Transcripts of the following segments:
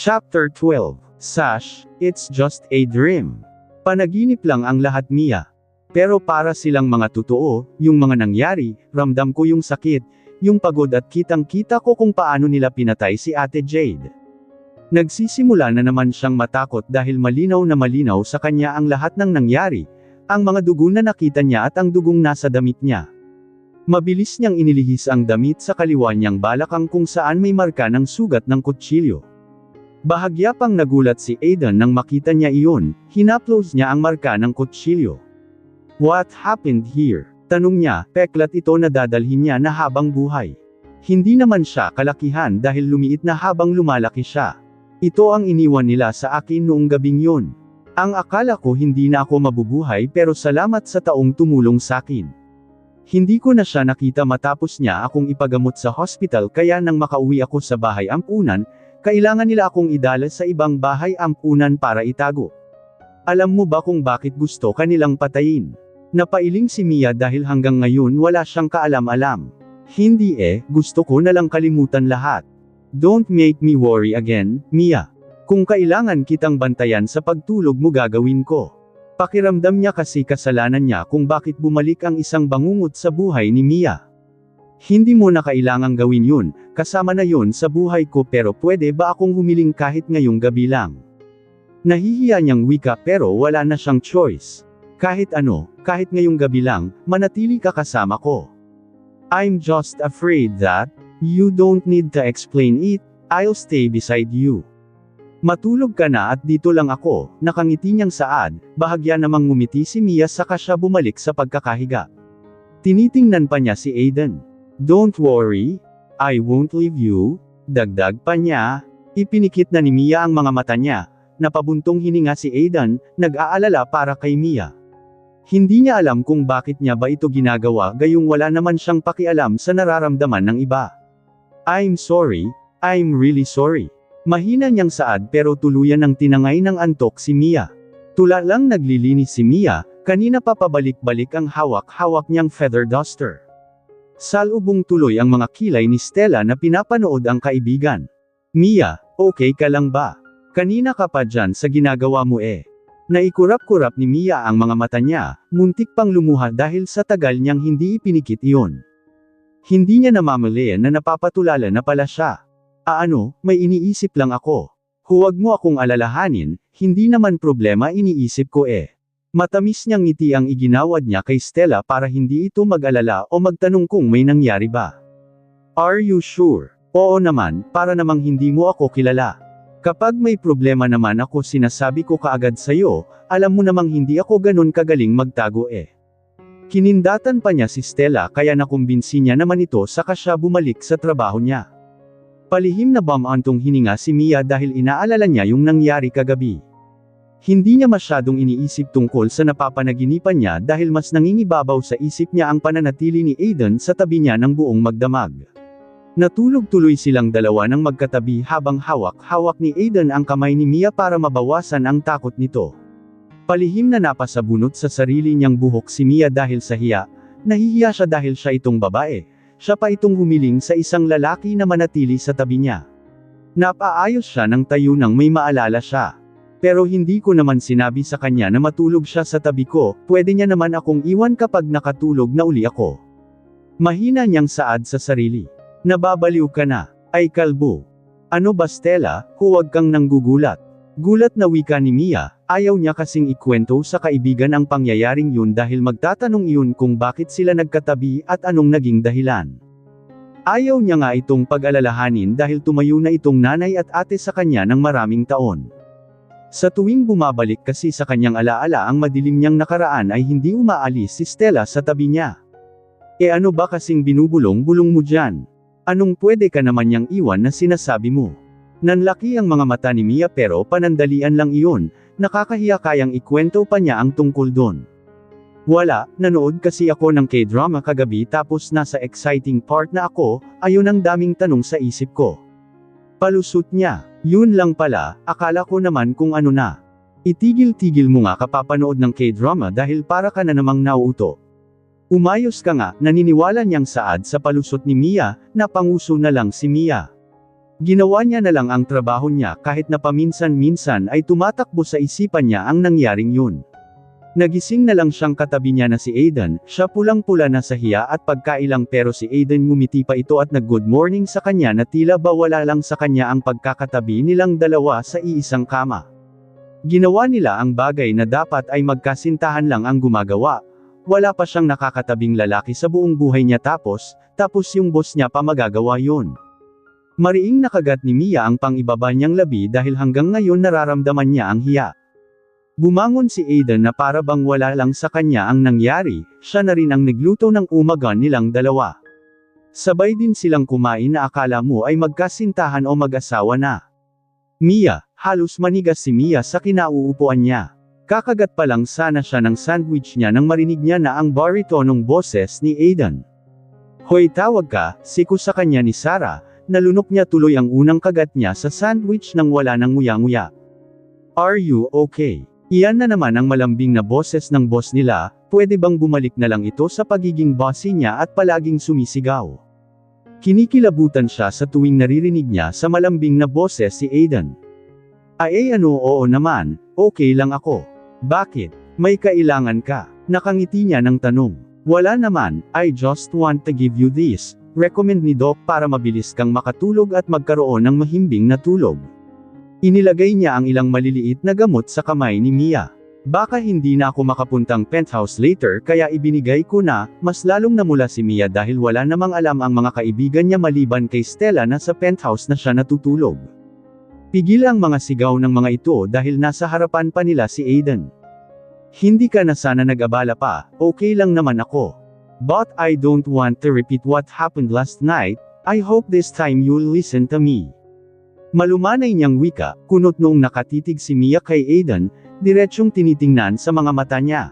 Chapter 12. Sash, it's just a dream. Panaginip lang ang lahat, Mia. Pero para silang mga totoo, yung mga nangyari, ramdam ko yung sakit, yung pagod at kitang-kita ko kung paano nila pinatay si Ate Jade. Nagsisimula na naman siyang matakot dahil malinaw na malinaw sa kanya ang lahat ng nangyari, ang mga dugo na nakita niya at ang dugong nasa damit niya. Mabilis niyang inilihis ang damit sa kaliwa niyang balakang kung saan may marka ng sugat ng kutsilyo. Bahagya pang nagulat si Aiden nang makita niya iyon, hinaplos niya ang marka ng kutsilyo. What happened here? Tanong niya, peklat ito na dadalhin niya na habang buhay. Hindi naman siya kalakihan dahil lumiit na habang lumalaki siya. Ito ang iniwan nila sa akin noong gabing yun. Ang akala ko hindi na ako mabubuhay pero salamat sa taong tumulong sakin. Hindi ko na siya nakita matapos niya akong ipagamot sa hospital kaya nang makauwi ako sa bahay ampunan, kailangan nila akong idala sa ibang bahay ampunan para itago. Alam mo ba kung bakit gusto kanilang patayin? Napailing si Mia dahil hanggang ngayon wala siyang kaalam-alam. Hindi gusto ko na lang kalimutan lahat. Don't make me worry again, Mia. Kung kailangan kitang bantayan sa pagtulog mo gagawin ko. Pakiramdam niya kasi kasalanan niya kung bakit bumalik ang isang bangungot sa buhay ni Mia. Hindi mo na kailangang gawin yun, kasama na yun sa buhay ko pero pwede ba akong humiling kahit ngayong gabi lang? Nahihiya niyang wika pero wala na siyang choice. Kahit ano, kahit ngayong gabi lang, manatili ka kasama ko. I'm just afraid that, you don't need to explain it, I'll stay beside you. Matulog ka na at dito lang ako, nakangiti niyang saad, bahagya namang ngumiti si Mia saka siya bumalik sa pagkakahiga. Tinitingnan pa niya si Aiden. Don't worry, I won't leave you, dagdag pa niya. Ipinikit na ni Mia ang mga mata niya, napabuntong hininga si Aiden, nag-aalala para kay Mia. Hindi niya alam kung bakit niya ba ito ginagawa gayong wala naman siyang pakialam sa nararamdaman ng iba. I'm sorry, I'm really sorry. Mahina niyang saad pero tuluyan ng tinangay ng antok si Mia. Tula lang naglilinis si Mia, kanina pa pabalik-balik ang hawak-hawak niyang feather duster. Salubong tuloy ang mga kilay ni Stella na pinapanood ang kaibigan. Mia, okay ka lang ba? Kanina ka pa dyan sa ginagawa mo Naikurap-kurap ni Mia ang mga mata niya, muntik pang lumuha dahil sa tagal niyang hindi ipinikit iyon. Hindi niya namamalayan na napapatulala na pala siya. May iniisip lang ako. Huwag mo akong alalahanin, hindi naman problema iniisip ko Matamis niyang ngiti ang iginawad niya kay Stella para hindi ito mag-alala o magtanong kung may nangyari ba. Are you sure? Oo naman, para namang hindi mo ako kilala. Kapag may problema naman ako sinasabi ko kaagad sa'yo, alam mo namang hindi ako ganun kagaling magtago Kinindatan pa niya si Stella kaya nakumbinsi niya naman ito saka siya bumalik sa trabaho niya. Palihim na bumantong hininga si Mia dahil inaalala niya yung nangyari kagabi. Hindi niya masyadong iniisip tungkol sa napapanaginipan niya dahil mas nangingibabaw sa isip niya ang pananatili ni Aiden sa tabi niya ng buong magdamag. Natulog tuloy silang dalawa ng magkatabi habang hawak-hawak ni Aiden ang kamay ni Mia para mabawasan ang takot nito. Palihim na napasabunot sa sarili niyang buhok si Mia dahil sa hiya, nahihiya siya dahil siya itong babae. Siya pa itong humiling sa isang lalaki na manatili sa tabi niya. Napaayos siya ng tayo nang may maalala siya. Pero hindi ko naman sinabi sa kanya na matulog siya sa tabi ko, pwede niya naman akong iwan kapag nakatulog na uli ako. Mahina niyang saad sa sarili. Nababaliw ka na, ay kalbo. Ano ba Stella, huwag kang nanggugulat. Gulat na wika ni Mia, ayaw niya kasing ikwento sa kaibigan ang pangyayaring yun dahil magtatanong iyon kung bakit sila nagkatabi at anong naging dahilan. Ayaw niya nga itong pag-alalahanin dahil tumayo na itong nanay at ate sa kanya ng maraming taon. Sa tuwing bumabalik kasi sa kanyang alaala ang madilim niyang nakaraan ay hindi umaalis si Stella sa tabi niya. Ano ba kasing binubulong-bulong mo dyan? Anong pwede ka naman niyang iwan na sinasabi mo? Nanlaki ang mga mata ni Mia pero panandalian lang iyon, nakakahiya kayang ikwento pa niya ang tungkol doon. Wala, nanood kasi ako ng K-drama kagabi tapos nasa exciting part na ako, ayun ang daming tanong sa isip ko. Palusot niya, yun lang pala, akala ko naman kung ano na. Itigil-tigil mo nga kapapanood ng K-drama dahil para ka na namang nauuto. Umayos ka nga, naniniwala niyang saad sa palusot ni Mia, napanguso na lang si Mia. Ginawa niya na lang ang trabaho niya kahit na paminsan-minsan ay tumatakbo sa isipan niya ang nangyaring yun. Nagising na lang siyang katabi niya na si Aiden, siya pulang-pula na sa hiya at pagkailang pero si Aiden ngumiti pa ito at nag-good morning sa kanya na tila ba wala lang sa kanya ang pagkakatabi nilang dalawa sa iisang kama. Ginawa nila ang bagay na dapat ay magkasintahan lang ang gumagawa. Wala pa siyang nakakatabing lalaki sa buong buhay niya tapos yung boss niya pa magagawa yun. Mariing nakagat ni Mia ang pang-ibaba niyang labi dahil hanggang ngayon nararamdaman niya ang hiya. Bumangon si Aiden na para bang wala lang sa kanya ang nangyari, siya na rin ang nagluto ng umaga nilang dalawa. Sabay din silang kumain na akala mo ay magkasintahan o mag-asawa na. Mia, halos manigas si Mia sa kinauupuan niya. Kakagat pa lang sana siya ng sandwich niya nang marinig niya na ang baritonong boses ni Aiden. Hoy, tawag ka, siku sa kanya ni Sarah. Nalunok niya tuloy ang unang kagat niya sa sandwich nang wala nang nguya-nguya. Are you okay? Iyan na naman ang malambing na boses ng boss nila, pwede bang bumalik na lang ito sa pagiging bossy niya at palaging sumisigaw? Kinikilabutan siya sa tuwing naririnig niya sa malambing na boses si Aiden. Ay ano, oo naman, okay lang ako. Bakit? May kailangan ka? Nakangiti niya ng tanong. Wala naman, I just want to give you this. Recommend ni Doc para mabilis kang makatulog at magkaroon ng mahimbing na tulog. Inilagay niya ang ilang maliliit na gamot sa kamay ni Mia. Baka hindi na ako makapuntang penthouse later kaya ibinigay ko na, mas lalong namula si Mia dahil wala namang alam ang mga kaibigan niya maliban kay Stella na sa penthouse na siya natutulog. Pigil ang mga sigaw ng mga ito dahil nasa harapan pa nila si Aiden. Hindi ka na sana nag-abala pa, okay lang naman ako. But I don't want to repeat what happened last night, I hope this time you'll listen to me. Malumanay niyang wika, kunot noong nakatitig si Mia kay Aiden, diretsyong tinitingnan sa mga mata niya.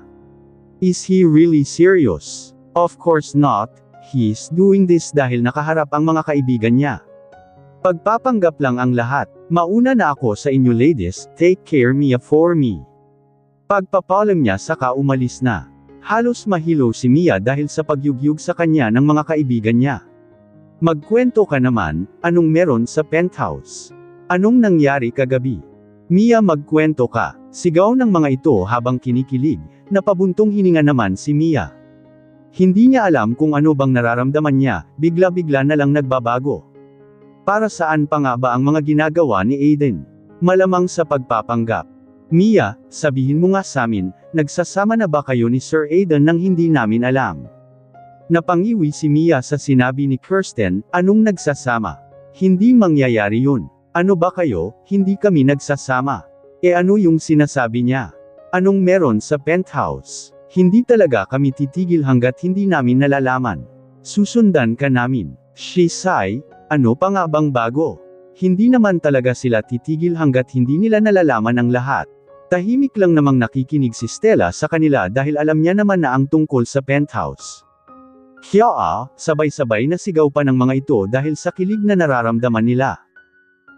Is he really serious? Of course not, he's doing this dahil nakaharap ang mga kaibigan niya. Pagpapanggap lang ang lahat, mauna na ako sa inyo ladies, take care Mia for me. Pagpapalam niya saka umalis na. Halos mahilo si Mia dahil sa pagyugyug sa kanya ng mga kaibigan niya. Magkwento ka naman, anong meron sa penthouse? Anong nangyari kagabi? Mia, magkwento ka, sigaw ng mga ito habang kinikilig, napabuntong hininga naman si Mia. Hindi niya alam kung ano bang nararamdaman niya, bigla-bigla na lang nagbabago. Para saan pa nga ba ang mga ginagawa ni Aiden? Malamang sa pagpapanggap. Mia, sabihin mo nga sa amin, nagsasama na ba kayo ni Sir Aiden nang hindi namin alam? Napangiwi si Mia sa sinabi ni Kirsten, anong nagsasama? Hindi mangyayari yun. Ano ba kayo, hindi kami nagsasama. Ano yung sinasabi niya? Anong meron sa penthouse? Hindi talaga kami titigil hanggat hindi namin nalalaman. Susundan ka namin. She sigh, ano pa nga bang bago? Hindi naman talaga sila titigil hanggat hindi nila nalalaman ang lahat. Tahimik lang namang nakikinig si Stella sa kanila dahil alam niya naman na ang tungkol sa penthouse. Kya, sabay-sabay na sigaw pa ng mga ito dahil sa kilig na nararamdaman nila.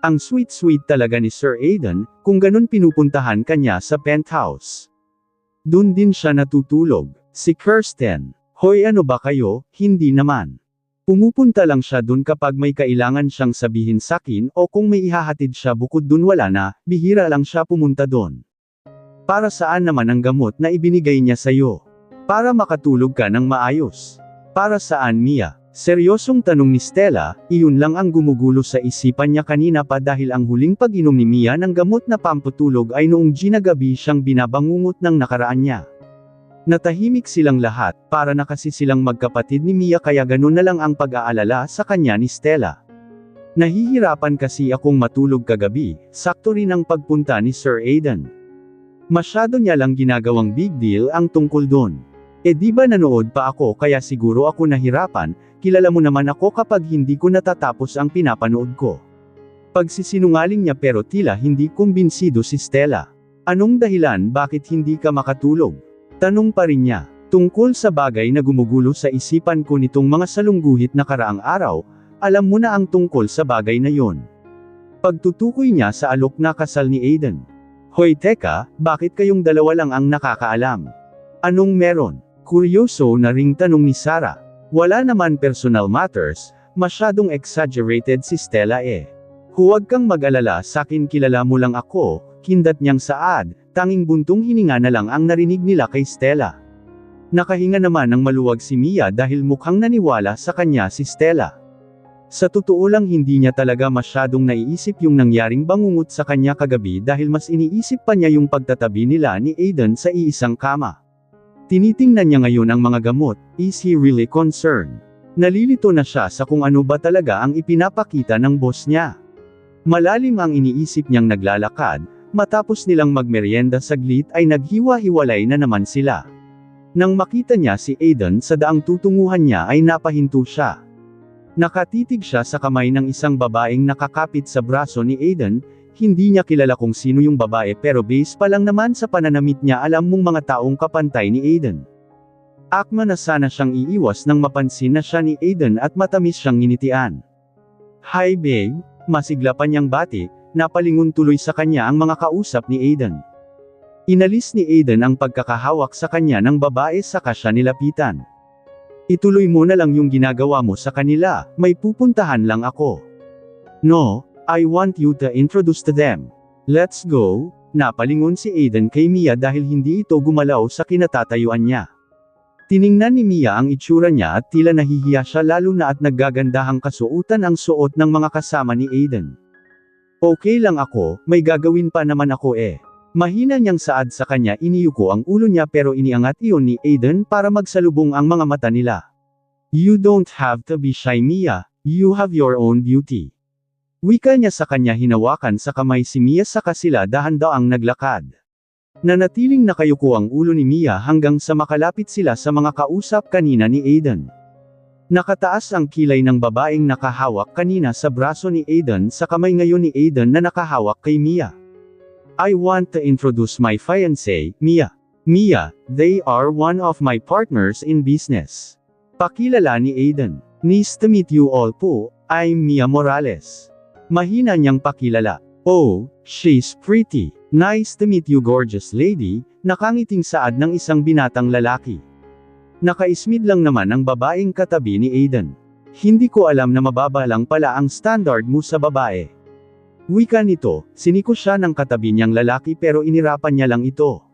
Ang sweet-sweet talaga ni Sir Aiden, kung ganun pinupuntahan kanya sa penthouse. Dun din siya natutulog. Si Kirsten, hoy ano ba kayo, hindi naman. Pumupunta lang siya dun kapag may kailangan siyang sabihin sakin o kung may ihahatid siya bukod dun wala na, bihira lang siya pumunta dun. Para saan naman ang gamot na ibinigay niya sa'yo? Para makatulog ka ng maayos. Para saan Mia? Seryosong tanong ni Stella, iyon lang ang gumugulo sa isipan niya kanina pa dahil ang huling pag-inom ni Mia ng gamot na pampatulog ay noong ginagabi siyang binabangungot ng nakaraan niya. Natahimik silang lahat, para na kasi silang magkapatid ni Mia kaya ganun na lang ang pag-aalala sa kanya ni Stella. Nahihirapan kasi akong matulog kagabi, sakto rin ang pagpunta ni Sir Aiden. Masyado niya lang ginagawang big deal ang tungkol doon. Di ba nanood pa ako kaya siguro ako nahirapan, kilala mo naman ako kapag hindi ko natatapos ang pinapanood ko. Pagsisinungaling niya pero tila hindi kumbinsido si Stella. Anong dahilan bakit hindi ka makatulog? Tanong pa rin niya. Tungkol sa bagay na gumugulo sa isipan ko nitong mga salungguhit na karaang araw, alam mo na ang tungkol sa bagay na yon. Pagtutukoy niya sa alok na kasal ni Aiden. Hoy teka, bakit kayong dalawa lang ang nakakaalam? Anong meron? Kuryoso na ring tanong ni Sarah. Wala naman personal matters, masyadong exaggerated si Stella Huwag kang mag-alala, sakin kilala mo lang ako, kindat niyang saad, tanging buntong hininga na lang ang narinig nila kay Stella. Nakahinga naman ng maluwag si Mia dahil mukhang naniwala sa kanya si Stella. Sa totoo lang hindi niya talaga masyadong naiisip yung nangyaring bangungot sa kanya kagabi dahil mas iniisip pa niya yung pagtatabi nila ni Aiden sa iisang kama. Tinitingnan niya ngayon ang mga gamot, is he really concerned? Nalilito na siya sa kung ano ba talaga ang ipinapakita ng boss niya. Malalim ang iniisip niyang naglalakad, matapos nilang magmeryenda saglit ay naghiwa-hiwalay na naman sila. Nang makita niya si Aiden sa daang tutunguhan niya ay napahinto siya. Nakatitig siya sa kamay ng isang babaeng nakakapit sa braso ni Aiden, hindi niya kilala kung sino yung babae pero base pa lang naman sa pananamit niya alam mong mga taong kapantay ni Aiden. Akma na sana siyang iiwas nang mapansin na siya ni Aiden at matamis siyang nginitian. "Hi babe," masigla pa niyang bati, napalingon tuloy sa kanya ang mga kausap ni Aiden. Inalis ni Aiden ang pagkakahawak sa kanya ng babae saka siya nilapitan. "Ituloy mo na lang yung ginagawa mo sa kanila, may pupuntahan lang ako." "No, I want you to introduce to them. Let's go," napalingon si Aiden kay Mia dahil hindi ito gumalaw sa kinatatayuan niya. Tiningnan ni Mia ang itsura niya at tila nahihiya siya lalo na at naggagandahang kasuotan ang suot ng mga kasama ni Aiden. "Okay lang ako, may gagawin pa naman ako eh." Mahina niyang saad sa kanya, iniyuko ang ulo niya pero iniangat iyon ni Aiden para magsalubong ang mga mata nila. "You don't have to be shy Mia, you have your own beauty." Wika niya sa kanya, hinawakan sa kamay si Mia saka sila dahan-daang naglakad. Nanatiling nakayuko ang ulo ni Mia hanggang sa makalapit sila sa mga kausap kanina ni Aiden. Nakataas ang kilay ng babaeng nakahawak kanina sa braso ni Aiden sa kamay ngayon ni Aiden na nakahawak kay Mia. "I want to introduce my fiancé, Mia. Mia, they are one of my partners in business." Pakilala ni Aiden. "Nice to meet you all po, I'm Mia Morales." Mahina niyang pakilala. "Oh, she's pretty. Nice to meet you gorgeous lady," nakangiting saad ng isang binatang lalaki. Nakaismid lang naman ang babaeng katabi ni Aiden. "Hindi ko alam na mababa lang pala ang standard mo sa babae." Wika nito, siniko siya ng katabi niyang lalaki pero inirapan niya lang ito.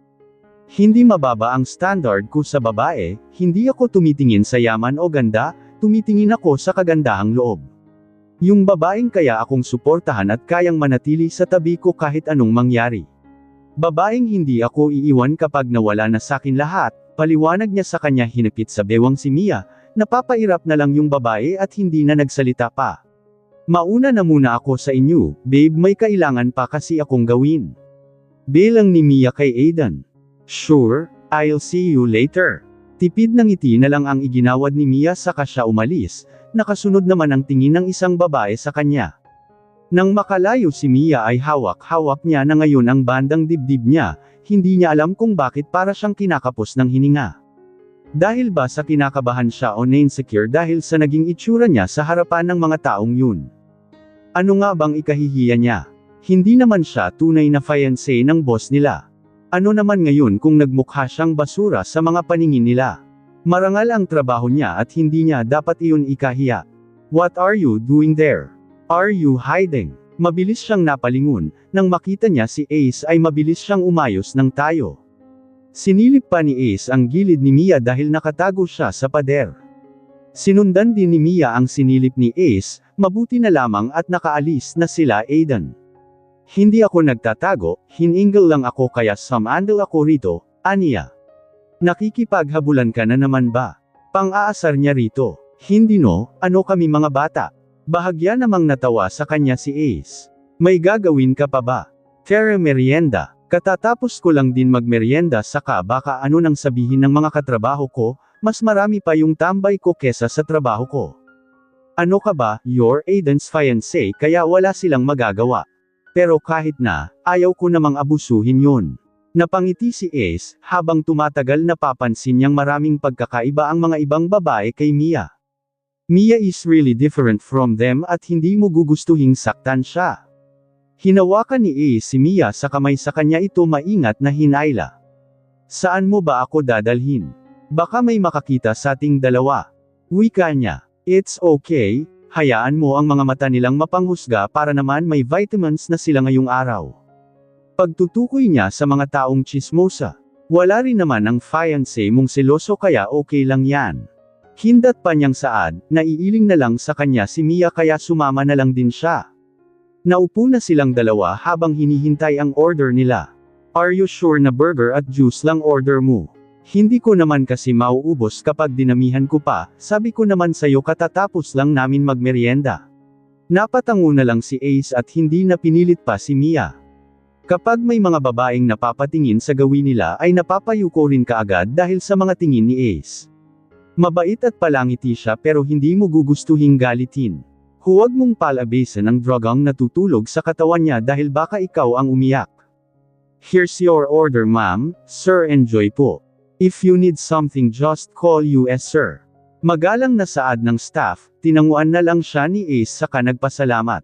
"Hindi mababa ang standard ko sa babae, hindi ako tumitingin sa yaman o ganda, tumitingin ako sa kagandahang loob. Yung babaeng kaya akong suportahan at kayang manatili sa tabi ko kahit anong mangyari. Babaeng hindi ako iiwan kapag nawala na sakin lahat," paliwanag niya sa kanya. Hinipit sa bewang si Mia, napapairap na lang yung babae at hindi na nagsalita pa. "Mauna na muna ako sa inyo, babe, may kailangan pa kasi akong gawin." Bilang ni Mia kay Aiden. "Sure, I'll see you later." Tipid ng ngiti na lang ang iginawad ni Mia saka siya umalis, nakasunod naman ang tingin ng isang babae sa kanya. Nang makalayo si Mia ay hawak-hawak niya na ngayon ang bandang dibdib niya, hindi niya alam kung bakit para siyang kinakapos ng hininga. Dahil ba sa kinakabahan siya o insecure dahil sa naging itsura niya sa harapan ng mga taong yun? Ano nga bang ikahihiya niya? Hindi naman siya tunay na fiancé ng boss nila. Ano naman ngayon kung nagmukha siyang basura sa mga paningin nila? Marangal ang trabaho niya at hindi niya dapat iyon ikahiya. "What are you doing there? Are you hiding?" Mabilis siyang napalingon, nang makita niya si Ace ay mabilis siyang umayos ng tayo. Sinilip pa ni Ace ang gilid ni Mia dahil nakatago siya sa pader. Sinundan din ni Mia ang sinilip ni Ace, mabuti na lamang at nakaalis na sila Aiden. "Hindi ako nagtatago, hiningal lang ako kaya sumandal ako rito," aniya. "Nakikipaghabulan ka na naman ba? Pang-aasar niya rito." "Hindi no, ano kami mga bata." Bahagya namang natawa sa kanya si Ace. "May gagawin ka pa ba?" "Tara merienda. Katatapos ko lang din magmerienda saka baka ano nang sabihin ng mga katrabaho ko, mas marami pa yung tambay ko kesa sa trabaho ko." "Ano ka ba, you're Aiden's fiancé kaya wala silang magagawa. Pero kahit na, ayaw ko namang abusuhin yun." Napangiti si Ace, habang tumatagal napapansin niyang maraming pagkakaiba ang mga ibang babae kay Mia. Mia is really different from them at hindi mo gugustuhing saktan siya. Hinawakan ni Ace si Mia sa kamay sa kanya ito maingat na hinayla. "Saan mo ba ako dadalhin? Baka may makakita sa ating dalawa." Wika niya. "It's okay, hayaan mo ang mga mata nilang mapanghusga para naman may vitamins na sila ngayong araw. Pagtutukoy niya sa mga taong tsismosa. Wala rin naman ang fiancé mong seloso kaya okay lang yan. Hindat pa niyang saad, naiiling na lang sa kanya si Mia kaya sumama na lang din siya. Naupo na silang dalawa habang hinihintay ang order nila. Are you sure na burger at juice lang order mo? Hindi ko naman kasi mauubos kapag dinamihan ko pa, sabi ko naman sa'yo katatapos lang namin magmeryenda. Napatango na lang si Ace at hindi na pinilit pa si Mia. Kapag may mga babaeng napapatingin sa gawin nila ay napapayuko rin kaagad dahil sa mga tingin ni Ace. Mabait at palangiti siya pero hindi mo gugustuhing galitin. Huwag mong palabasan ang drugang natutulog sa katawan niya dahil baka ikaw ang umiyak. Here's your order ma'am, sir enjoy po. If you need something just call US sir. Magalang na saad ng staff, tinanguan na lang siya ni Ace saka nagpasalamat.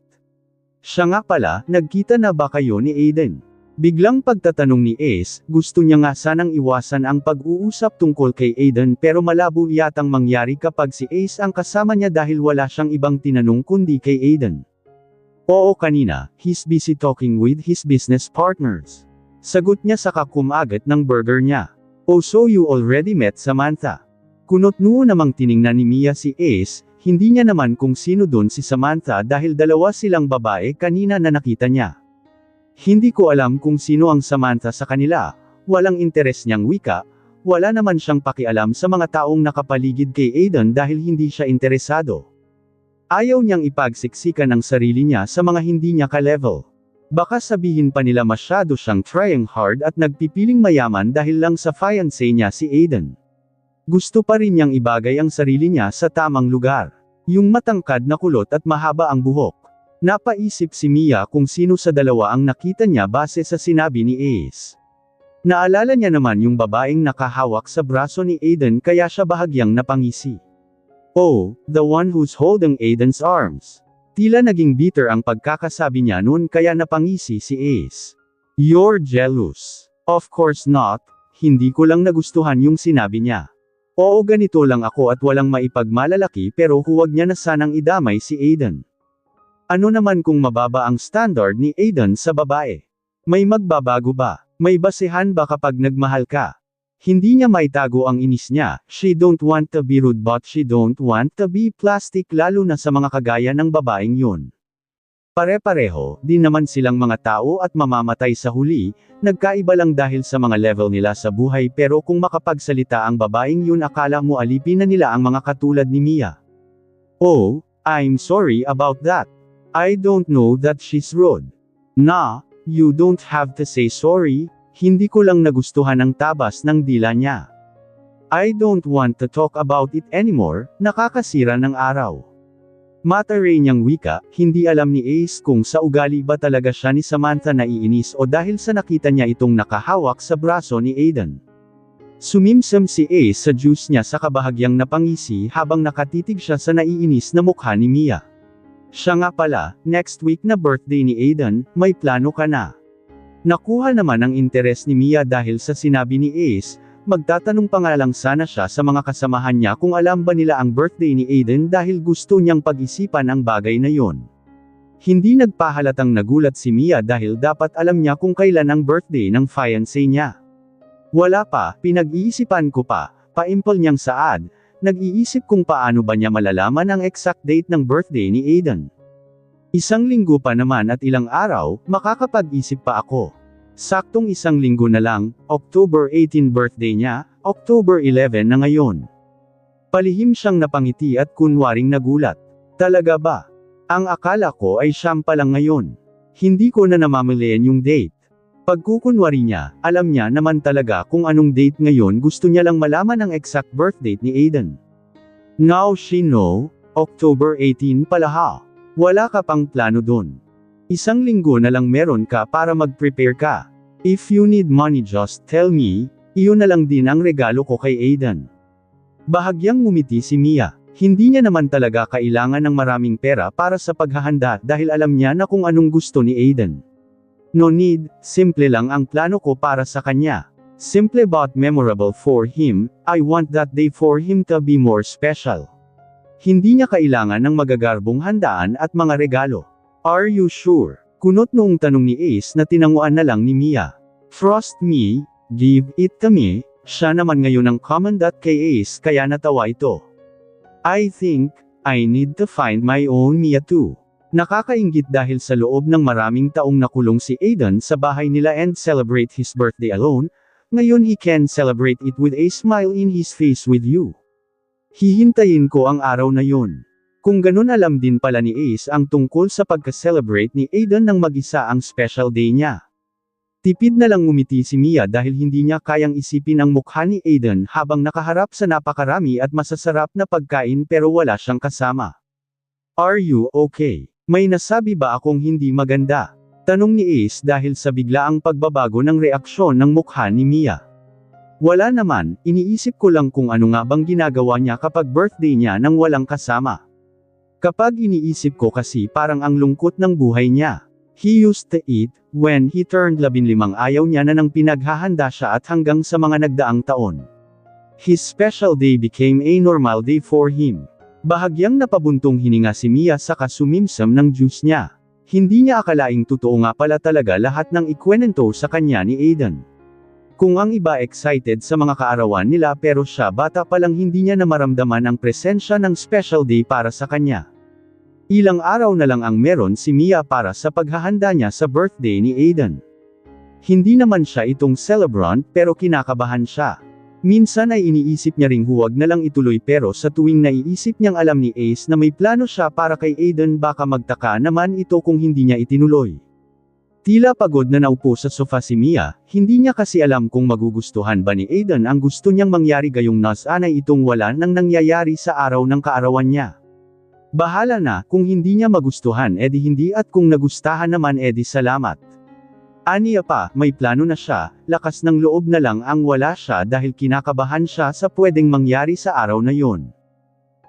Siya nga pala, nagkita na ba kayo ni Aiden? Biglang pagtatanong ni Ace, gusto niya nga sanang iwasan ang pag-uusap tungkol kay Aiden pero malabo yatang mangyari kapag si Ace ang kasama niya dahil wala siyang ibang tinanong kundi kay Aiden. Oo kanina, he's busy talking with his business partners. Sagot niya saka kumagat ng burger niya. Oh so you already met Samantha. Kunot-noo namang tiningnan ni Mia si Ace, hindi niya naman kung sino dun si Samantha dahil dalawa silang babae kanina na nakita niya. Hindi ko alam kung sino ang Samantha sa kanila, walang interes niyang wika, wala naman siyang pakialam sa mga taong nakapaligid kay Aiden dahil hindi siya interesado. Ayaw niyang ipagsiksikan ang sarili niya sa mga hindi niya ka-level. Baka sabihin pa nila masyado siyang trying hard at nagpipiling mayaman dahil lang sa fiancé niya si Aiden. Gusto pa rin niyang ibagay ang sarili niya sa tamang lugar. Yung matangkad na kulot at mahaba ang buhok. Napaisip si Mia kung sino sa dalawa ang nakita niya base sa sinabi ni Ace. Naalala niya naman yung babaeng nakahawak sa braso ni Aiden kaya siya bahagyang napangisi. Oh, the one who's holding Aiden's arms. Tila naging bitter ang pagkakasabi niya noon kaya napangisi si Ace. You're jealous. Of course not, hindi ko lang nagustuhan yung sinabi niya. Oo ganito lang ako at walang maipagmalalaki pero huwag niya na sanang idamay si Aiden. Ano naman kung mababa ang standard ni Aiden sa babae? May magbabago ba? May basehan ba kapag nagmahal ka? Hindi niya maitago ang inis niya, she don't want to be rude but she don't want to be plastic lalo na sa mga kagaya ng babaeng yun. Pare-pareho, din naman silang mga tao at mamamatay sa huli, nagkaiba lang dahil sa mga level nila sa buhay pero kung makapagsalita ang babaeng yun akala mo alipin na nila ang mga katulad ni Mia. Oh, I'm sorry about that. I don't know that she's rude. Nah, you don't have to say sorry, hindi ko lang nagustuhan ang tabas ng dila niya. I don't want to talk about it anymore, nakakasira ng araw. Mataray niyang wika, hindi alam ni Ace kung sa ugali ba talaga siya ni Samantha naiinis o dahil sa nakita niya itong nakahawak sa braso ni Aiden. Sumimsam si Ace sa juice niya sa kabahagyang napangisi habang nakatitig siya sa naiinis na mukha ni Mia. Siya nga pala, next week na birthday ni Aiden, may plano ka na. Nakuha naman ang interes ni Mia dahil sa sinabi ni Ace, magtatanong pa nga lang sana siya sa mga kasamahan niya kung alam ba nila ang birthday ni Aiden dahil gusto niyang pag-isipan ang bagay na yon. Hindi nagpahalatang nagulat si Mia dahil dapat alam niya kung kailan ang birthday ng fiancé niya. Wala pa, pinag-iisipan ko pa, paimpol niyang saad, nag-iisip kung paano ba niya malalaman ang exact date ng birthday ni Aiden. Isang linggo pa naman at ilang araw, makakapag-isip pa ako. Saktong isang linggo na lang, October 18 birthday niya, October 11 na ngayon. Palihim siyang napangiti at kunwaring nagulat. Talaga ba? Ang akala ko ay siyam pa lang ngayon. Hindi ko na namamalayan yung date. Pagkukunwari niya, alam niya naman talaga kung anong date ngayon gusto niya lang malaman ang exact birth date ni Aiden. Now she know, October 18 pala ha. Wala ka pang plano dun. Isang linggo na lang meron ka para mag-prepare ka. If you need money just tell me, iyon na lang din ang regalo ko kay Aiden. Bahagyang ngumiti si Mia. Hindi niya naman talaga kailangan ng maraming pera para sa paghahanda dahil alam niya na kung anong gusto ni Aiden. No need, simple lang ang plano ko para sa kanya. Simple but memorable for him, I want that day for him to be more special. Hindi niya kailangan ng magagarbong handaan at mga regalo. Are you sure? Kunot noong tanong ni Ace na tinanguan na lang ni Mia. Frost me, give it to me, siya naman ngayon ang commandant kay Ace kaya natawa ito. I think, I need to find my own Mia too. Nakakainggit dahil sa loob ng maraming taong nakulong si Aiden sa bahay nila and celebrate his birthday alone, ngayon he can celebrate it with a smile in his face with you. Hihintayin ko ang araw na yun. Kung ganun alam din pala ni Ace ang tungkol sa pagka-celebrate ni Aiden ng mag-isa ang special day niya. Tipid na lang ngumiti si Mia dahil hindi niya kayang isipin ang mukha ni Aiden habang nakaharap sa napakarami at masasarap na pagkain pero wala siyang kasama. Are you okay? May nasabi ba akong hindi maganda? Tanong ni Ace dahil sa biglaang pagbabago ng reaksyon ng mukha ni Mia. Wala naman, iniisip ko lang kung ano nga bang ginagawa niya kapag birthday niya nang walang kasama. Kapag iniisip ko kasi parang ang lungkot ng buhay niya. He used to eat, when he turned 15 ayaw niya na nang pinaghahanda siya at hanggang sa mga nagdaang taon. His special day became a normal day for him. Bahagyang napabuntong hininga si Mia saka sumimsam ng juice niya. Hindi niya akalaing totoo nga pala talaga lahat ng ikwenento sa kanya ni Aiden. Kung ang iba excited sa mga kaarawan nila pero siya bata pa lang hindi niya na maramdaman ang presensya ng special day para sa kanya. Ilang araw na lang ang meron si Mia para sa paghahanda niya sa birthday ni Aiden. Hindi naman siya itong celebrant pero kinakabahan siya. Minsan ay iniisip niya ring huwag na lang ituloy pero sa tuwing naiisip niyang alam ni Ace na may plano siya para kay Aiden baka magtaka naman ito kung hindi niya itinuloy. Tila pagod na naupo sa sofa si Mia, hindi niya kasi alam kung magugustuhan ba ni Aiden ang gusto niyang mangyari gayong nasanay itong wala nang nangyayari sa araw ng kaarawan niya. Bahala na, kung hindi niya magustuhan edi hindi at kung nagustahan naman edi salamat. Aniya pa, may plano na siya, lakas ng loob na lang ang wala siya dahil kinakabahan siya sa pwedeng mangyari sa araw na yon.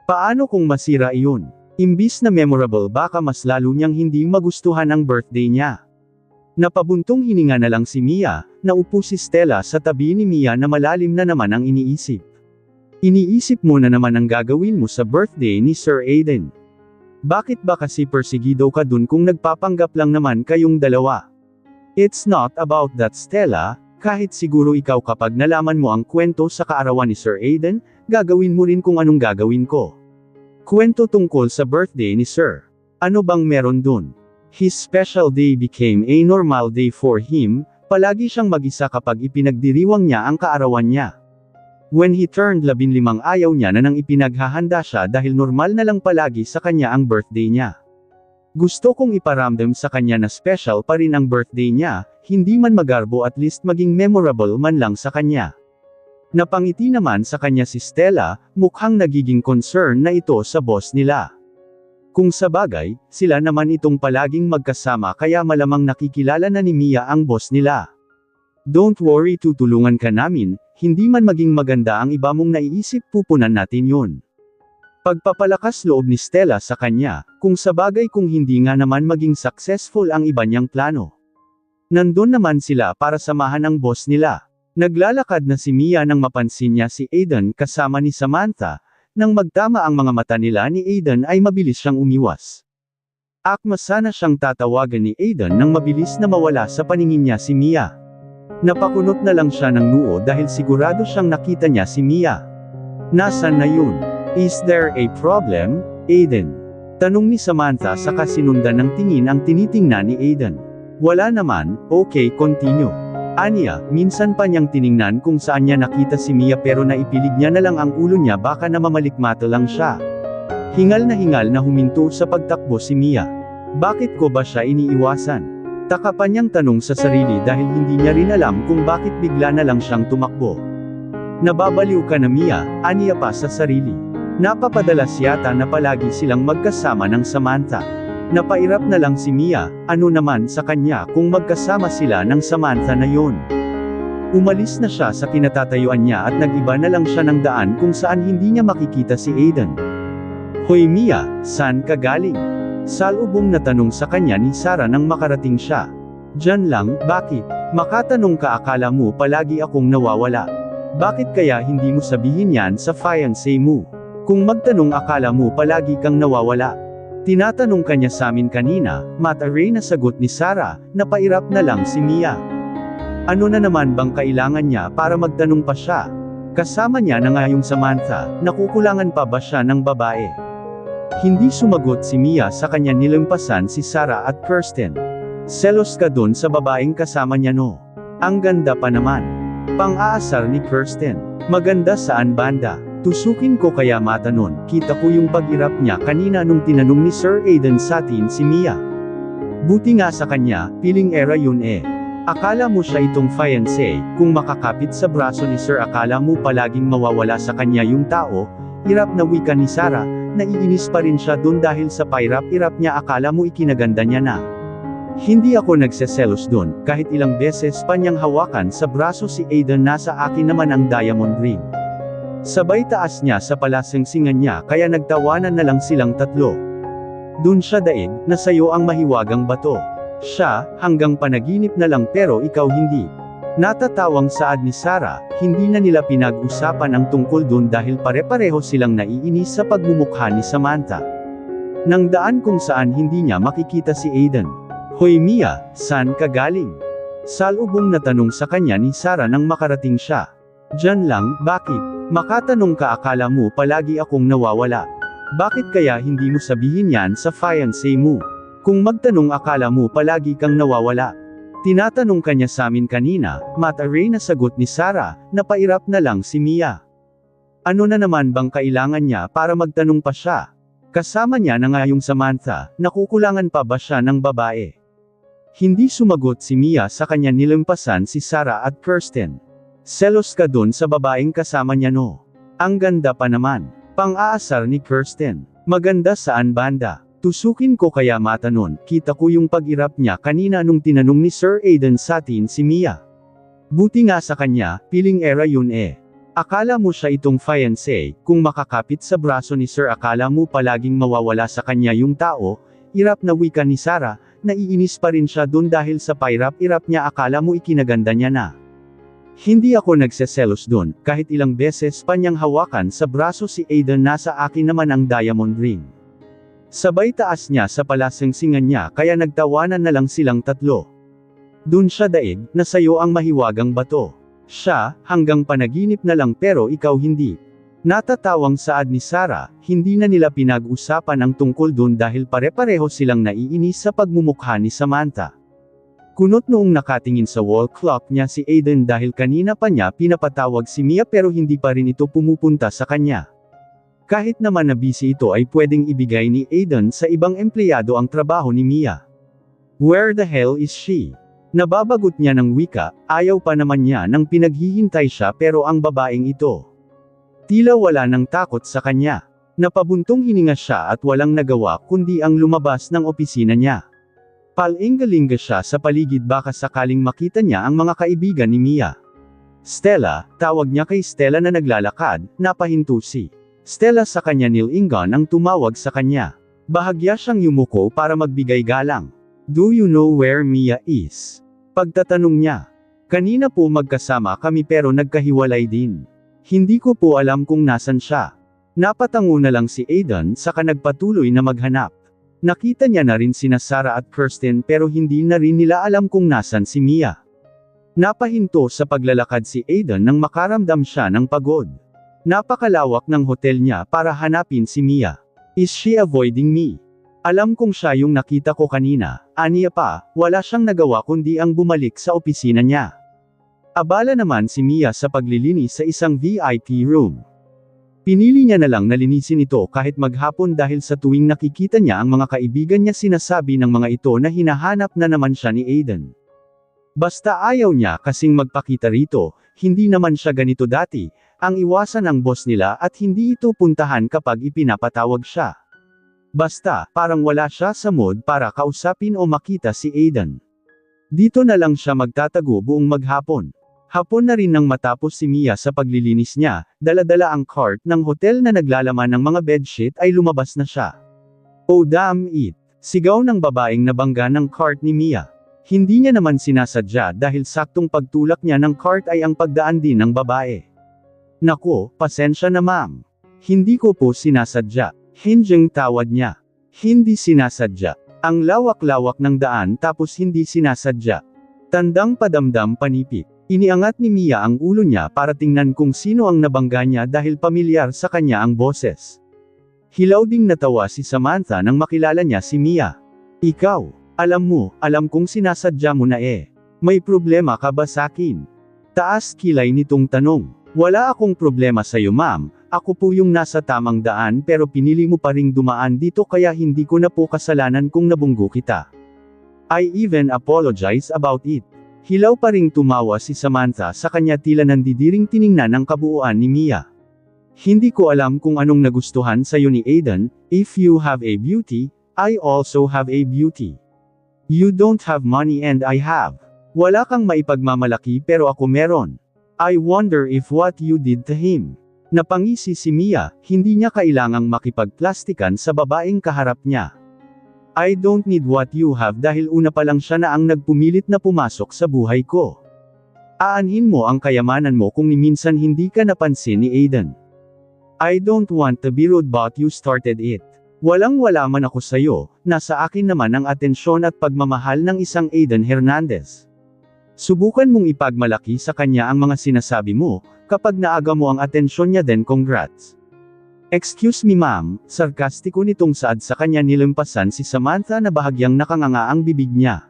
Paano kung masira iyon? Imbis na memorable baka mas lalo niyang hindi magustuhan ang birthday niya. Napabuntong hininga na lang si Mia, naupo si Stella sa tabi ni Mia na malalim na naman ang iniisip. Iniisip mo na naman ang gagawin mo sa birthday ni Sir Aiden. Bakit ba kasi persigido ka dun kung nagpapanggap lang naman kayong dalawa? It's not about that Stella, kahit siguro ikaw kapag nalaman mo ang kwento sa kaarawan ni Sir Aiden, gagawin mo rin kung anong gagawin ko. Kwento tungkol sa birthday ni Sir. Ano bang meron dun? His special day became a normal day for him, palagi siyang mag-isa kapag ipinagdiriwang niya ang kaarawan niya. When he turned 15 ayaw niya na nang ipinaghahanda siya dahil normal na lang palagi sa kanya ang birthday niya. Gusto kong iparamdam sa kanya na special pa rin ang birthday niya, hindi man magarbo at least maging memorable man lang sa kanya. Napangiti naman sa kanya si Stella, mukhang nagiging concern na ito sa boss nila. Kung sabagay, sila naman itong palaging magkasama kaya malamang nakikilala na ni Mia ang boss nila. Don't worry, tutulungan ka namin, hindi man maging maganda ang iba mong naiisip pupunan natin yun. Pagpapalakas loob ni Stella sa kanya, kung sabagay kung hindi nga naman maging successful ang iba niyang plano. Nandun naman sila para samahan ang boss nila. Naglalakad na si Mia nang mapansin niya si Aiden kasama ni Samantha, nang magtama ang mga mata nila ni Aiden ay mabilis siyang umiwas. Akma sana siyang tatawagan ni Aiden nang mabilis na mawala sa paningin niya si Mia. Napakunot na lang siya ng noo dahil sigurado siyang nakita niya si Mia. Nasaan na yun? Is there a problem, Aiden? Tanong ni Samantha saka sinundan ng tingin ang tinitingnan ni Aiden. Wala naman, okay, continue. Aniya, minsan pa niyang tiningnan kung saan niya nakita si Mia pero naipilig niya na lang ang ulo niya baka namamalikmata lang siya. Hingal na huminto sa pagtakbo si Mia. Bakit ko ba siya iniiwasan? Taka pa niyang tanong sa sarili dahil hindi niya rin alam kung bakit bigla na lang siyang tumakbo. Nababaliw ka na Mia, aniya pa sa sarili. Napapadalas yata na palagi silang magkasama ng Samantha. Napairap na lang si Mia, ano naman sa kanya kung magkasama sila ng Samantha na yon. Umalis na siya sa kinatatayuan niya at nag-iba na lang siya ng daan kung saan hindi niya makikita si Aiden. Hoy Mia, saan ka galing? Salubong na tanong sa kanya ni Sarah nang makarating siya. Diyan lang, bakit? Makatanong ka akala mo palagi akong nawawala. Bakit kaya hindi mo sabihin yan sa fiancé mo? Kung magtanong akala mo palagi kang nawawala. Tinatanong kanya sa amin kanina, mataray na sagot ni Sarah, napairap na lang si Mia. Ano na naman bang kailangan niya para magtanong pa siya? Kasama niya na nga yung Samantha, nakukulangan pa ba siya ng babae? Hindi sumagot si Mia sa kanya nilampasan si Sarah at Kirsten. Selos ka dun sa babaeng kasama niya no? Ang ganda pa naman. Pang-aasar ni Kirsten. Maganda saan banda? Tusukin ko kaya mata nun, kita ko yung pag-irap niya kanina nung tinanong ni Sir Aidan sa atin si Mia. Buti nga sa kanya, piling era yun eh. Akala mo siya itong fiancé, kung makakapit sa braso ni Sir akala mo palaging mawawala sa kanya yung tao, irap na wika ni Sarah, naiinis pa rin siya dun dahil sa pairap-irap niya akala mo ikinaganda niya na. Hindi ako nagseselos dun, kahit ilang beses pa niyang hawakan sa braso si Aidan nasa akin naman ang diamond ring. Sabay taas niya sa palasengsingan niya kaya nagtawanan na lang silang tatlo. Dun siya daig, na sayo ang mahiwagang bato. Siya, hanggang panaginip na lang pero ikaw hindi. Natatawang saad ni Sarah, hindi na nila pinag-usapan ang tungkol dun dahil pare-pareho silang naiinis sa pagmumukha ni Samantha. Nang daan kung saan hindi niya makikita si Aidan. Hoy Mia, saan ka galing? Salubong na tanong sa kanya ni Sarah nang makarating siya. Diyan lang, bakit? Makatanong ka akala mo palagi akong nawawala. Bakit kaya hindi mo sabihin yan sa fiancé mo? Kung magtanong akala mo palagi kang nawawala. Tinatanong kanya sa amin kanina, mataray na sagot ni Sarah, napairap na lang si Mia. Ano na naman bang kailangan niya para magtanong pa siya? Kasama niya na nga yung Samantha, nakukulangan pa ba siya ng babae? Hindi sumagot si Mia sa kanya nilampasan si Sarah at Kirsten. Selos ka dun sa babaeng kasama niya no? Ang ganda pa naman. Pang-aasar ni Kirsten. Maganda saan banda? Tusukin ko kaya mata nun, kita ko yung pag-irap niya kanina nung tinanong ni Sir Aidan sa atin si Mia. Buti nga sa kanya, piling era yun eh. Akala mo siya itong fiancé, kung makakapit sa braso ni Sir akala mo palaging mawawala sa kanya yung tao, irap na wika ni Sarah, naiinis pa rin siya dun dahil sa pairap-irap niya akala mo ikinaganda niya na. Hindi ako nagseselos dun, kahit ilang beses pa niyang hawakan sa braso si Aidan nasa akin naman ang diamond ring. Sabay taas niya sa palasengsingan niya kaya nagtawanan na lang silang tatlo. Dun siya daig, na sayo ang mahiwagang bato. Siya, hanggang panaginip na lang pero ikaw hindi. Natatawang saad ni Sarah, hindi na nila pinag-usapan ang tungkol dun dahil pare-pareho silang naiinis sa pagmumukha ni Samantha. Kunot noong nakatingin sa wall clock niya si Aidan dahil kanina pa niya pinapatawag si Mia pero hindi pa rin ito pumupunta sa kanya. Kahit naman na busy ito ay pwedeng ibigay ni Aidan sa ibang empleyado ang trabaho ni Mia. Where the hell is she? Nababagot niya ng wika, ayaw pa naman niya nang pinaghihintay siya pero ang babaeng ito. Tila wala ng takot sa kanya. Napabuntong hininga siya at walang nagawa kundi ang lumabas ng opisina niya. Palingalinga siya sa paligid baka sakaling makita niya ang mga kaibigan ni Mia. Stella, tawag niya kay Stella na naglalakad, napahinto si Stella sa kanya nilingan ang tumawag sa kanya. Bahagya siyang yumuko para magbigay galang. Do you know where Mia is? Pagtatanong niya. Kanina po magkasama kami pero nagkahiwalay din. Hindi ko po alam kung nasan siya. Napatango na lang si Aidan saka nagpatuloy na maghanap. Nakita niya na rin sina Sarah at Kirsten pero hindi na rin nila alam kung nasan si Mia. Napahinto sa paglalakad si Aidan nang makaramdam siya ng pagod. Napakalawak ng hotel niya para hanapin si Mia. Is she avoiding me? Alam kong siya yung nakita ko kanina, aniya pa, wala siyang nagawa kundi ang bumalik sa opisina niya. Abala naman si Mia sa paglilinis sa isang VIP room. Pinili niya na lang na linisin ito kahit maghapon dahil sa tuwing nakikita niya ang mga kaibigan niya sinasabi ng mga ito na hinahanap na naman siya ni Aidan. Basta ayaw niya kasing magpakita rito, hindi naman siya ganito dati, ang iwasan ang boss nila at hindi ito puntahan kapag ipinapatawag siya. Basta, parang wala siya sa mood para kausapin o makita si Aidan. Dito na lang siya magtatago buong maghapon. Hapon na rin nang matapos si Mia sa paglilinis niya, dala-dala ang cart ng hotel na naglalaman ng mga bedsheet ay lumabas na siya. Oh damn it! Sigaw ng babaeng nabangga ng cart ni Mia. Hindi niya naman sinasadya dahil saktong pagtulak niya ng cart ay ang pagdaan din ng babae. Nako, pasensya na ma'am. Hindi ko po sinasadya. Hinjeng tawad niya. Hindi sinasadya. Ang lawak-lawak ng daan tapos hindi sinasadya. Tandang padamdam panipik. Iniangat ni Mia ang ulo niya para tingnan kung sino ang nabangga niya dahil pamilyar sa kanya ang boses. Hilaw ding natawa si Samantha nang makilala niya si Mia. Ikaw, alam kong sinasadya mo na eh. May problema ka ba sakin? Taas kilay nitong tanong. Wala akong problema sa'yo ma'am, ako po yung nasa tamang daan pero pinili mo pa ring dumaan dito kaya hindi ko na po kasalanan kung nabunggo kita. I even apologize about it. Hilaw pa ring tumawa si Samantha sa kanya tila nandidiring tiningnan ang kabuuan ni Mia. Hindi ko alam kung anong nagustuhan sa'yo ni Aiden, if you have a beauty, I also have a beauty. You don't have money and I have. Wala kang maipagmamalaki pero ako meron. I wonder if what you did to him. Napangisi si Mia, hindi niya kailangang makipagplastikan sa babaeng kaharap niya. I don't need what you have dahil una pa lang siya na ang nagpumilit na pumasok sa buhay ko. Aanhin mo ang kayamanan mo kung minsan hindi ka napansin ni Aiden. I don't want to be rude but you started it. Walang-wala man ako sa'yo, nasa akin naman ang atensyon at pagmamahal ng isang Aiden Hernandez. Subukan mong ipagmalaki sa kanya ang mga sinasabi mo, kapag naaga mo ang atensyon niya then congrats. Excuse me ma'am, sarkastiko nitong saad sa kanya nilampasan si Samantha na bahagyang nakanganga ang bibig niya.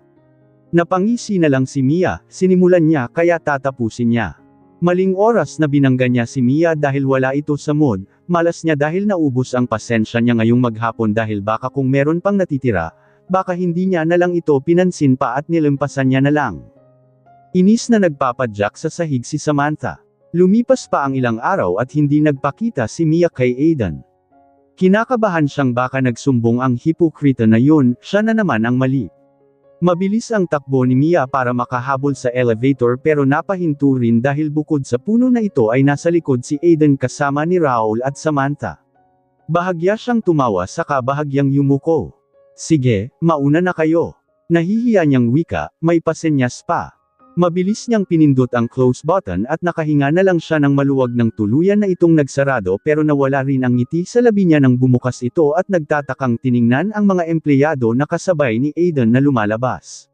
Napangisi na lang si Mia, sinimulan niya kaya tatapusin niya. Maling oras na binangga niya si Mia dahil wala ito sa mood, malas niya dahil naubos ang pasensya niya ngayong maghapon dahil baka kung meron pang natitira, baka hindi niya na lang ito pinansin pa at nilampasan niya na lang. Inis na nagpapadyak sa sahig si Samantha. Lumipas pa ang ilang araw at hindi nagpakita si Mia kay Aiden. Kinakabahan siyang baka nagsumbong ang hipokrita na yun, siya na naman ang mali. Mabilis ang takbo ni Mia para makahabol sa elevator pero napahinto rin dahil bukod sa puno na ito ay nasa likod si Aiden kasama ni Raul at Samantha. Bahagya siyang tumawa saka bahagyang yumuko. Sige, mauna na kayo. Nahihiya niyang wika, may pasenyas pa. Mabilis niyang pinindot ang close button at nakahinga na lang siya ng maluwag ng tuluyan na itong nagsarado pero nawala rin ang ngiti sa labi niya nang bumukas ito at nagtatakang tiningnan ang mga empleyado na kasabay ni Aiden na lumalabas.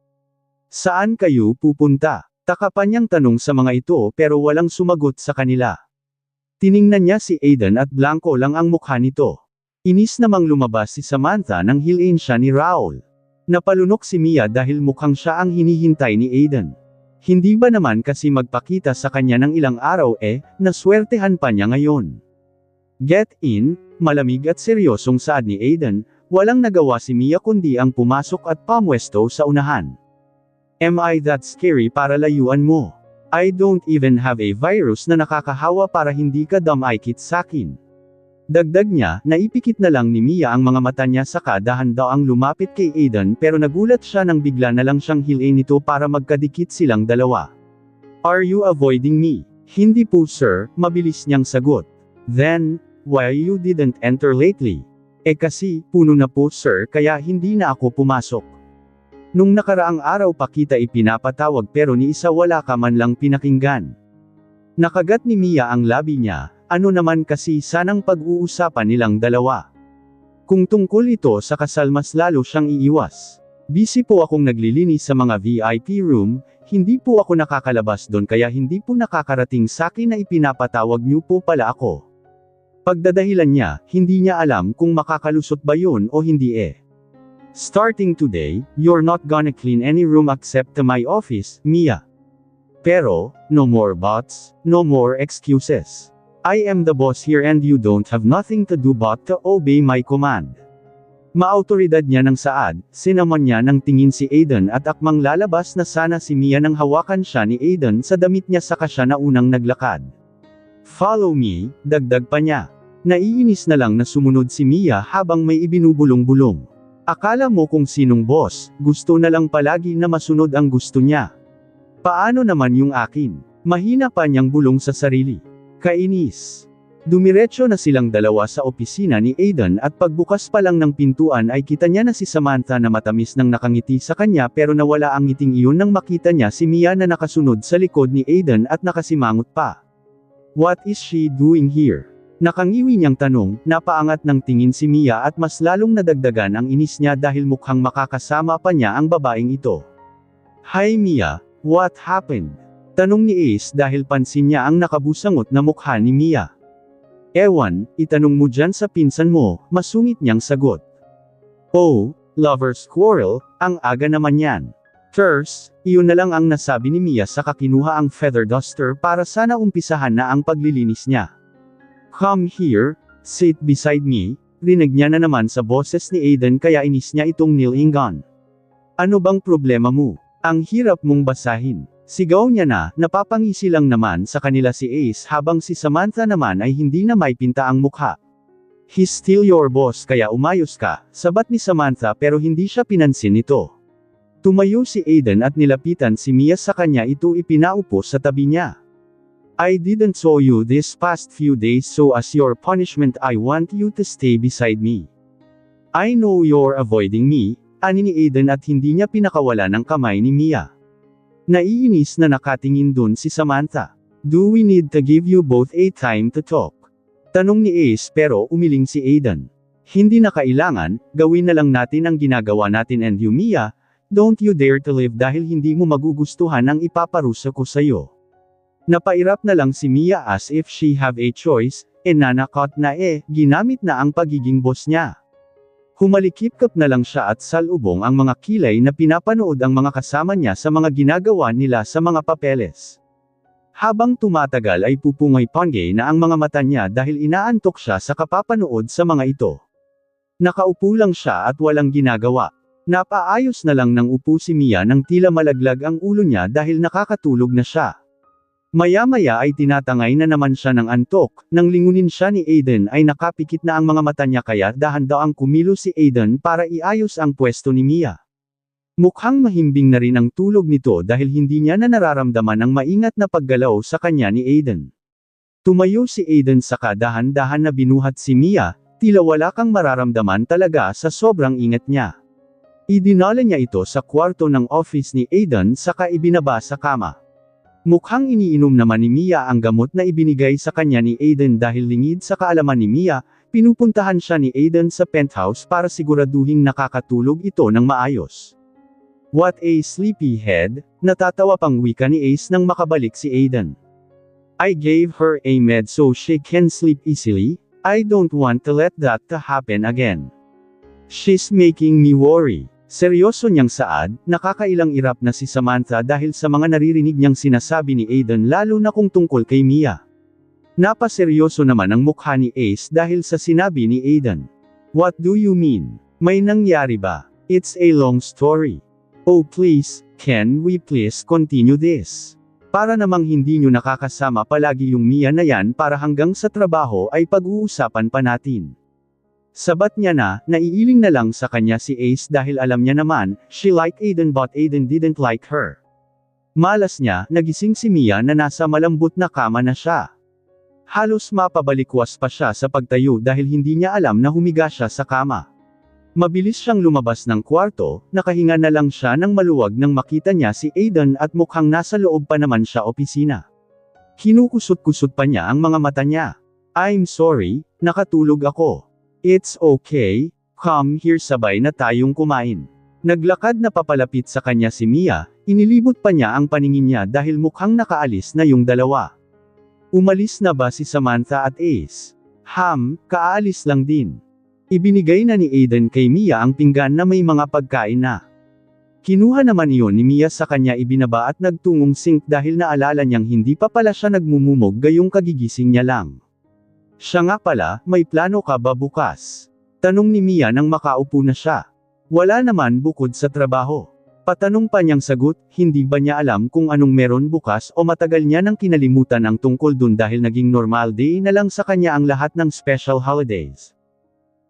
Saan kayo pupunta? Takapan niyang tanong sa mga ito pero walang sumagot sa kanila. Tiningnan niya si Aiden at blanko lang ang mukha nito. Inis namang lumabas si Samantha nang hilin siya ni Raul. Napalunok si Mia dahil mukhang siya ang hinihintay ni Aiden. Hindi ba naman kasi magpakita sa kanya ng ilang araw naswertehan pa niya ngayon. Get in, malamig at seryosong saad ni Aiden, walang nagawa si Mia kundi ang pumasok at pamwesto sa unahan. Am I that scary para layuan mo? I don't even have a virus na nakakahawa para hindi ka damay-kit sakin. Dagdag niya, naipikit na lang ni Mia ang mga mata niya saka dahan-daw ang lumapit kay Aiden pero nagulat siya nang bigla na lang siyang hilin nito para magkadikit silang dalawa. Are you avoiding me? Hindi po sir, mabilis niyang sagot. Then, why you didn't enter lately? Kasi, puno na po sir kaya hindi na ako pumasok. Nung nakaraang araw pa kita ipinapatawag pero ni isa wala ka man lang pinakinggan. Nakagat ni Mia ang labi niya. Ano naman kasi sanang pag-uusapan nilang dalawa. Kung tungkol ito sa kasal mas lalo siyang iiwas. Busy po akong naglilinis sa mga VIP room, hindi po ako nakakalabas doon kaya hindi po nakakarating sa akin na ipinapatawag niyo po pala ako. Pagdadahilan niya, hindi niya alam kung makakalusot ba yun o hindi Starting today, you're not gonna clean any room except to my office, Mia. Pero, no more buts, no more excuses. I am the boss here and you don't have nothing to do but to obey my command. Maautoridad niya ng saad, sinaman niya ng tingin si Aiden at akmang lalabas na sana si Mia nang hawakan siya ni Aiden sa damit niya saka siya na unang naglakad. Follow me, dagdag pa niya. Naiinis na lang na sumunod si Mia habang may ibinubulong-bulong. Akala mo kung sinong boss, gusto na lang palagi na masunod ang gusto niya. Paano naman yung akin? Mahina pa niyang bulong sa sarili. Kainis. Dumiretso na silang dalawa sa opisina ni Aiden at pagbukas pa lang ng pintuan ay kita niya na si Samantha na matamis nang nakangiti sa kanya pero nawala ang ngiting iyon nang makita niya si Mia na nakasunod sa likod ni Aiden at nakasimangot pa. What is she doing here? Nakangiwi niyang tanong, napaangat ng tingin si Mia at mas lalong nadagdagan ang inis niya dahil mukhang makakasama pa niya ang babaeng ito. Hi Mia, what happened? Tanong ni Ace dahil pansin niya ang nakabusangot na mukha ni Mia. Ewan, itanong mo dyan sa pinsan mo, masungit niyang sagot. Oh, lover's quarrel, ang aga naman yan. First, iyon na lang ang nasabi ni Mia saka kinuha ang feather duster para sana umpisahan na ang paglilinis niya. Come here, sit beside me, rinig niya na naman sa boses ni Aiden kaya inis niya itong nilingan. Ano bang problema mo? Ang hirap mong basahin. Sigaw niya na, napapangisi lang naman sa kanila si Ace habang si Samantha naman ay hindi na may pinta ang mukha. He's still your boss kaya umayos ka, sabat ni Samantha pero hindi siya pinansin nito. Tumayo si Aiden at nilapitan si Mia sa kanya ito ipinaupo sa tabi niya. I didn't saw you this past few days so as your punishment I want you to stay beside me. I know you're avoiding me, ani ni Aiden at hindi niya pinakawala ng kamay ni Mia. Naiinis na nakatingin dun si Samantha. Do we need to give you both a time to talk? Tanong ni Ace pero umiling si Aiden. Hindi na kailangan, gawin na lang natin ang ginagawa natin and you Mia, don't you dare to leave dahil hindi mo magugustuhan ang ipaparusa ko sa'yo. Napairap na lang si Mia as if she have a choice, nanakot na ginamit na ang pagiging boss niya. Humalikip-kap na lang siya at salubong ang mga kilay na pinapanood ang mga kasama niya sa mga ginagawa nila sa mga papeles. Habang tumatagal ay pupungay-panggay na ang mga mata niya dahil inaantok siya sa kapapanood sa mga ito. Nakaupo lang siya at walang ginagawa. Napaayos na lang ng upo si Mia nang tila malaglag ang ulo niya dahil nakakatulog na siya. Maya-maya ay tinatangay na naman siya ng antok, nang lingunin siya ni Aiden ay nakapikit na ang mga mata niya kaya dahan-daang kumilos si Aiden para iayos ang pwesto ni Mia. Mukhang mahimbing na rin ang tulog nito dahil hindi niya na nararamdaman ang maingat na paggalaw sa kanya ni Aiden. Tumayo si Aiden saka dahan-dahan na binuhat si Mia, tila wala kang mararamdaman talaga sa sobrang ingat niya. Idinala niya ito sa kwarto ng office ni Aiden saka ibinaba sa kama. Mukhang iniinom naman ni Mia ang gamot na ibinigay sa kanya ni Aiden dahil lingid sa kaalaman ni Mia, pinupuntahan siya ni Aiden sa penthouse para siguraduhing nakakatulog ito ng maayos. What a sleepyhead, natatawa pang wika ni Ace nang makabalik si Aiden. I gave her a med so she can sleep easily, I don't want to let that to happen again. She's making me worry. Seryoso niyang saad, nakakailang irap na si Samantha dahil sa mga naririnig niyang sinasabi ni Aiden lalo na kung tungkol kay Mia. Napaseryoso naman ang mukha ni Ace dahil sa sinabi ni Aiden. What do you mean? May nangyari ba? It's a long story. Oh please, can we please continue this? Para namang hindi nyo nakakasama palagi yung Mia na yan para hanggang sa trabaho ay pag-uusapan pa natin. Sabat niya na, naiiling na lang sa kanya si Ace dahil alam niya naman, she liked Aiden but Aiden didn't like her. Malas niya, nagising si Mia na nasa malambot na kama na siya. Halos mapabalikwas pa siya sa pagtayo dahil hindi niya alam na humiga siya sa kama. Mabilis siyang lumabas ng kwarto, nakahinga na lang siya nang maluwag nang makita niya si Aiden at mukhang nasa loob pa naman siya opisina. Kinukusot-kusot pa niya ang mga mata niya. I'm sorry, nakatulog ako. It's okay, come here sabay na tayong kumain. Naglakad na papalapit sa kanya si Mia, inilibot pa niya ang paningin niya dahil mukhang nakaalis na yung dalawa. Umalis na ba si Samantha at Ace? Kaalis lang din. Ibinigay na ni Aiden kay Mia ang pinggan na may mga pagkain na. Kinuha naman iyon ni Mia sa kanya ibinaba at nagtungong sink dahil naalala niyang hindi pa pala siya nagmumumog gayong kagigising niya lang. Siya nga pala, may plano ka ba bukas? Tanong ni Mia nang makaupo na siya. Wala naman bukod sa trabaho. Patanong pa niyang sagot, hindi ba niya alam kung anong meron bukas o matagal niya nang kinalimutan ang tungkol dun dahil naging normal day na lang sa kanya ang lahat ng special holidays.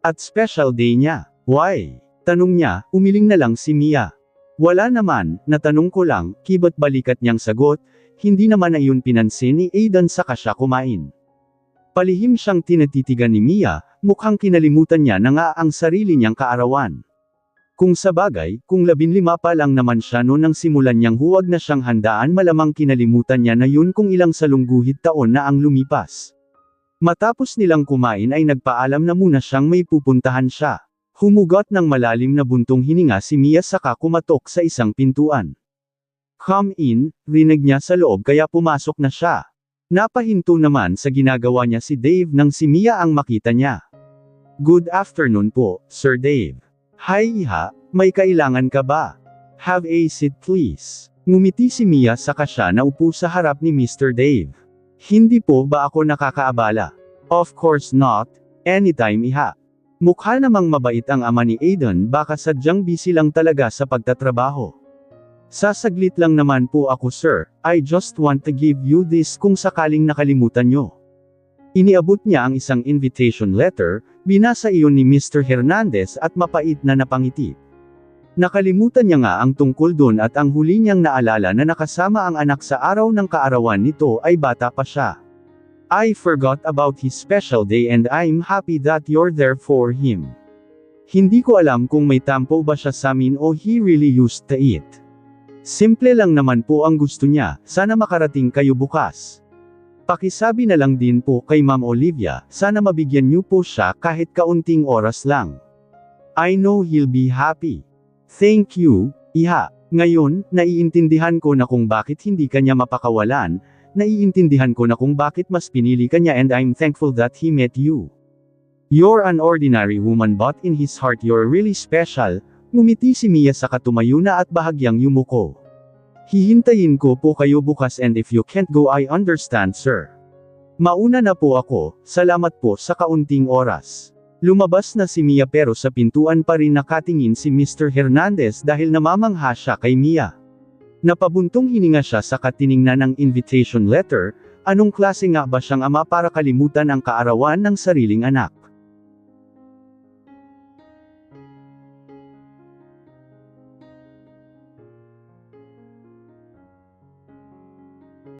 At special day niya. Why? Tanong niya, umiling na lang si Mia. Wala naman, natanong ko lang, kibat balikat niyang sagot, hindi naman na iyon pinansin ni Aiden saka siya kumain. Palihim siyang tinatitigan ni Mia, mukhang kinalimutan niya na nga ang sarili niyang kaarawan. Kung sabagay, kung 15 pa lang naman siya noon nang simulan niyang huwag na siyang handaan malamang kinalimutan niya na yun kung ilang salungguhit taon na ang lumipas. Matapos nilang kumain ay nagpaalam na muna siyang may pupuntahan siya. Humugot ng malalim na buntong hininga si Mia saka kumatok sa isang pintuan. "Come in," rinig niya sa loob kaya pumasok na siya. Napahinto naman sa ginagawa niya si Dave nang si Mia ang makita niya. "Good afternoon po, Sir Dave." "Hi Iha, may kailangan ka ba?" "Have a seat please." Ngumiti si Mia saka siya naupo sa harap ni Mr. Dave. "Hindi po ba ako nakakaabala?" "Of course not. Anytime Iha." Mukha namang mabait ang ama ni Aiden, baka sadyang busy lang talaga sa pagtatrabaho. "Sasaglit lang naman po ako sir, I just want to give you this kung sakaling nakalimutan nyo." Iniabot niya ang isang invitation letter, binasa iyon ni Mr. Hernandez at mapait na napangiti. Nakalimutan niya nga ang tungkol doon at ang huli niyang naalala na nakasama ang anak sa araw ng kaarawan nito ay bata pa siya. "I forgot about his special day and I'm happy that you're there for him. Hindi ko alam kung may tampo ba siya sa amin o he really used to it. Simple lang naman po ang gusto niya, sana makarating kayo bukas. Pakisabi na lang din po kay Ma'am Olivia, sana mabigyan niyo po siya kahit kaunting oras lang. I know he'll be happy." "Thank you, Iha. Ngayon, naiintindihan ko na kung bakit hindi kanya mapakawalan, naiintindihan ko na kung bakit mas pinili kanya and I'm thankful that he met you. You're an ordinary woman but in his heart you're really special." Ngumiti si Mia saka tumayo na at bahagyang yumuko. "Hihintayin ko po kayo bukas and if you can't go I understand sir. Mauna na po ako, salamat po sa kaunting oras." Lumabas na si Mia pero sa pintuan pa rin nakatingin si Mr. Hernandez dahil namamangha siya kay Mia. Napabuntong hininga siya saka tiningnan ang invitation letter, anong klase nga ba siyang ama para kalimutan ang kaarawan ng sariling anak.